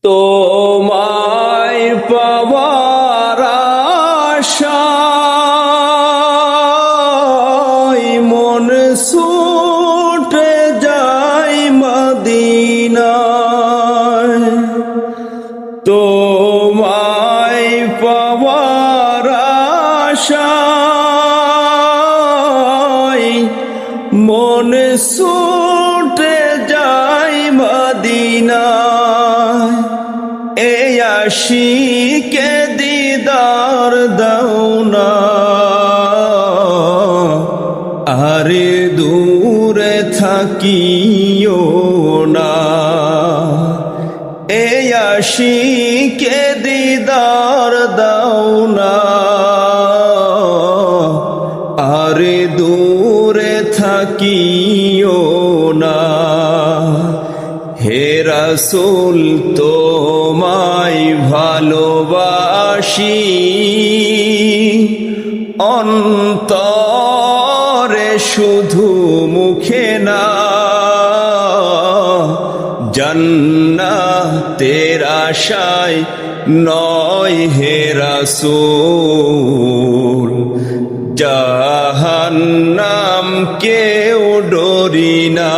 তোমায় পাওয়ার আশায় মন ছুটে যায় মদিনায়। তোমায় পাওয়ার আশায় মন ছুটে যায় মদিনায়। এই আশিকে দিদার দাও না, আরে দূরে থাকিও না। এই আশিকে দিদার দাও না, আরে দূরে থাকিও না। হে রাসূল তোমায় ভালোবাসি, অন্তরে শুধু মুখে না। জান্নাতের আশায় নয় হে রাসূল, জাহান্নাম কেউ ডরি না।